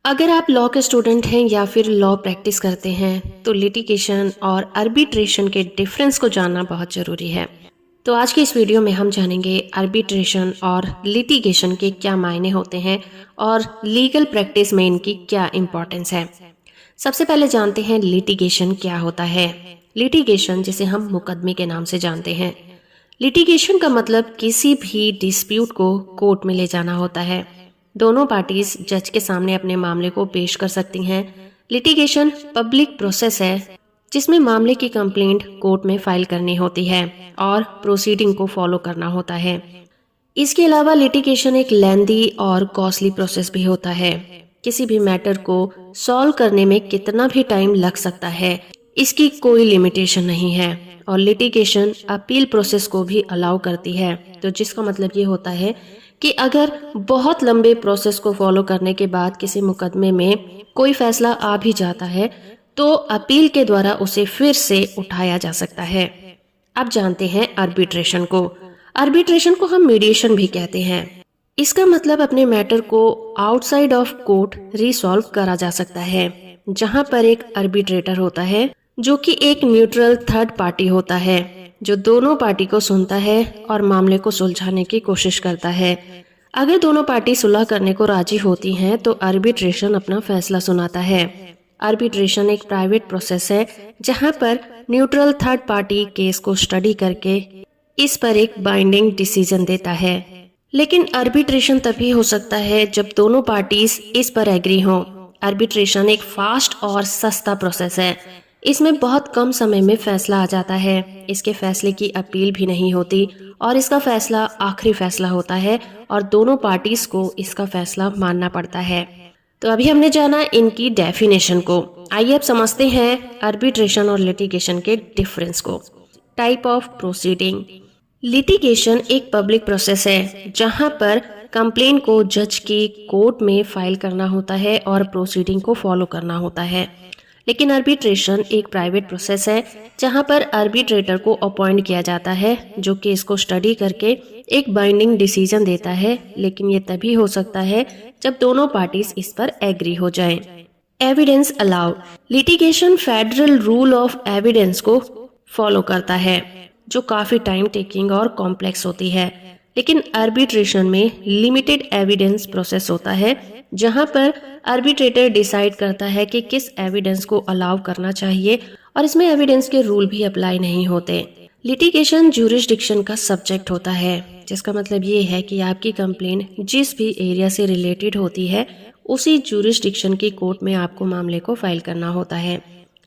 अगर आप लॉ के स्टूडेंट हैं या फिर लॉ प्रैक्टिस करते हैं तो लिटिगेशन और आर्बिट्रेशन के डिफरेंस को जानना बहुत ज़रूरी है। तो आज की इस वीडियो में हम जानेंगे आर्बिट्रेशन और लिटिगेशन के क्या मायने होते हैं और लीगल प्रैक्टिस में इनकी क्या इम्पोर्टेंस है। सबसे पहले जानते हैं लिटिगेशन क्या होता है। लिटिगेशन जिसे हम मुकदमे के नाम से जानते हैं। लिटिगेशन का मतलब किसी भी डिस्प्यूट को कोर्ट में ले जाना होता है। दोनों पार्टीज जज के सामने अपने मामले को पेश कर सकती हैं। लिटिगेशन पब्लिक प्रोसेस है जिसमें मामले की कंप्लेंट कोर्ट में फाइल करनी होती है और प्रोसीडिंग को फॉलो करना होता है। इसके अलावा लिटिगेशन एक लेंदी और कॉस्टली प्रोसेस भी होता है। किसी भी मैटर को सॉल्व करने में कितना भी टाइम लग सकता है, इसकी कोई लिमिटेशन नहीं है। और लिटिगेशन अपील प्रोसेस को भी अलाउ करती है, तो जिसका मतलब ये होता है कि अगर बहुत लंबे प्रोसेस को फॉलो करने के बाद किसी मुकदमे में कोई फैसला आ भी जाता है तो अपील के द्वारा उसे फिर से उठाया जा सकता है। अब जानते हैं आर्बिट्रेशन को। आर्बिट्रेशन को हम मीडिएशन भी कहते हैं। इसका मतलब अपने मैटर को आउटसाइड ऑफ कोर्ट रिसॉल्व करा जा सकता है, जहां पर एक आर्बिट्रेटर होता है जो कि एक न्यूट्रल थर्ड पार्टी होता है, जो दोनों पार्टी को सुनता है और मामले को सुलझाने की कोशिश करता है। अगर दोनों पार्टी सुलह करने को राजी होती हैं तो आर्बिट्रेशन अपना फैसला सुनाता है। आर्बिट्रेशन एक प्राइवेट प्रोसेस है जहां पर न्यूट्रल थर्ड पार्टी केस को स्टडी करके इस पर एक बाइंडिंग डिसीजन देता है। लेकिन आर्बिट्रेशन तभी हो सकता है जब दोनों पार्टीज इस पर एग्री हों। आर्बिट्रेशन एक फास्ट और सस्ता प्रोसेस है। इसमें बहुत कम समय में फैसला आ जाता है। इसके फैसले की अपील भी नहीं होती और इसका फैसला आखिरी फैसला होता है और दोनों पार्टीज को इसका फैसला मानना पड़ता है। तो अभी हमने जाना इनकी डेफिनेशन को। आइए अब समझते हैं आर्बिट्रेशन और लिटिगेशन के डिफरेंस को। Type of proceeding. लिटिगेशन एक पब्लिक प्रोसेस है जहां पर कंप्लेन को जज की कोर्ट में फाइल करना होता है और प्रोसीडिंग को फॉलो करना होता है। लेकिन आर्बिट्रेशन एक प्राइवेट प्रोसेस है जहां पर आर्बिट्रेटर को अपॉइंट किया जाता है जो केस को स्टडी करके एक बाइंडिंग डिसीजन देता है। लेकिन ये तभी हो सकता है जब दोनों पार्टीज इस पर एग्री हो जाएं। Evidence allowed. Litigation federal rule of evidence को फॉलो करता है जो काफी टाइम टेकिंग और कॉम्प्लेक्स होती है। लेकिन आर्बिट्रेशन में लिमिटेड एविडेंस प्रोसेस होता है जहां पर आर्बिट्रेटर डिसाइड करता है कि किस एविडेंस को अलाउ करना चाहिए और इसमें एविडेंस के रूल भी अप्लाई नहीं होते। लिटिगेशन ज्यूरिसडिक्शन का सब्जेक्ट होता है, जिसका मतलब ये है कि आपकी कंप्लेन जिस भी एरिया से रिलेटेड होती है उसी ज्यूरिसडिक्शन की कोर्ट में आपको मामले को फाइल करना होता है।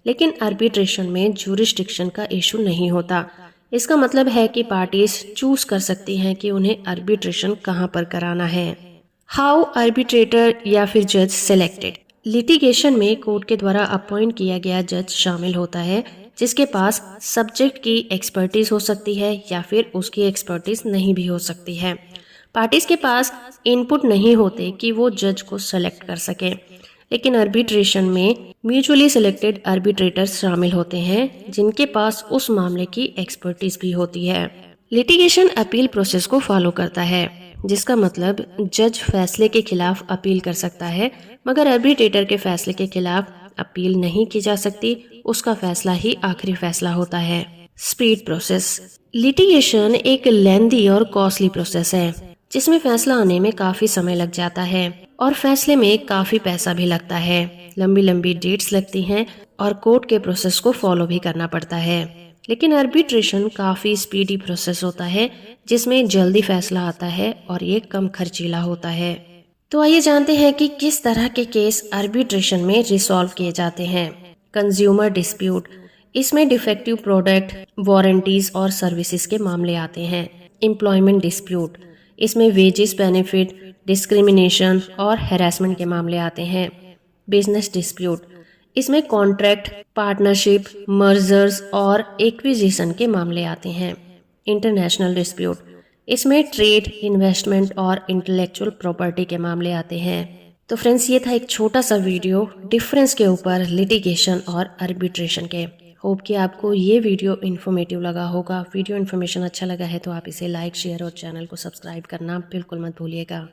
लेकिन आर्बिट्रेशन में ज्यूरिसडिक्शन का इशू नहीं होता। इसका मतलब है कि पार्टीज चूज कर सकती हैं कि उन्हें आर्बिट्रेशन कहां पर कराना है। हाउ आर्बिट्रेटर या फिर जज सिलेक्टेड। लिटिगेशन में कोर्ट के द्वारा अपॉइंट किया गया जज शामिल होता है जिसके पास सब्जेक्ट की एक्सपर्टीज हो सकती है या फिर उसकी एक्सपर्टीज नहीं भी हो सकती है। पार्टीज के पास इनपुट नहीं होते कि वो जज को सेलेक्ट कर सके। लेकिन आर्बिट्रेशन में म्यूचुअली सिलेक्टेड आर्बिट्रेटर्स शामिल होते हैं जिनके पास उस मामले की एक्सपर्टीज भी होती है। लिटिगेशन अपील प्रोसेस को फॉलो करता है, जिसका मतलब जज फैसले के खिलाफ अपील कर सकता है मगर आर्बिट्रेटर के फैसले के खिलाफ अपील नहीं की जा सकती। उसका फैसला ही आखिरी फैसला होता है। Speed process. लिटिगेशन एक लेंदी और कॉस्टली प्रोसेस है जिसमें फैसला आने में काफी समय लग जाता है और फैसले में काफी पैसा भी लगता है। लंबी लंबी डेट्स लगती हैं और कोर्ट के प्रोसेस को फॉलो भी करना पड़ता है। लेकिन आर्बिट्रेशन काफी स्पीडी प्रोसेस होता है जिसमें जल्दी फैसला आता है और ये कम खर्चीला होता है। तो आइए जानते हैं कि किस तरह के केस आर्बिट्रेशन में रिसॉल्व किए जाते हैं। Consumer dispute. इसमें डिफेक्टिव प्रोडक्ट, वारंटीज और सर्विसेज के मामले आते हैं। Employment dispute. इसमें वेजेस, बेनिफिट, डिस्क्रिमिनेशन और हैरेसमेंट के मामले आते हैं। Business dispute. इसमें कॉन्ट्रैक्ट, पार्टनरशिप, मर्जर्स और एक्विजिशन के मामले आते हैं। International dispute. इसमें ट्रेड, इन्वेस्टमेंट और इंटेलेक्चुअल प्रॉपर्टी के मामले आते हैं। तो फ्रेंड्स, ये था एक छोटा सा वीडियो डिफरेंस के ऊपर लिटिगेशन और आर्बिट्रेशन के। होप कि आपको ये वीडियो इन्फॉर्मेटिव लगा होगा। वीडियो इन्फॉर्मेशन अच्छा लगा है तो आप इसे लाइक, शेयर और चैनल को सब्सक्राइब करना बिल्कुल मत भूलिएगा।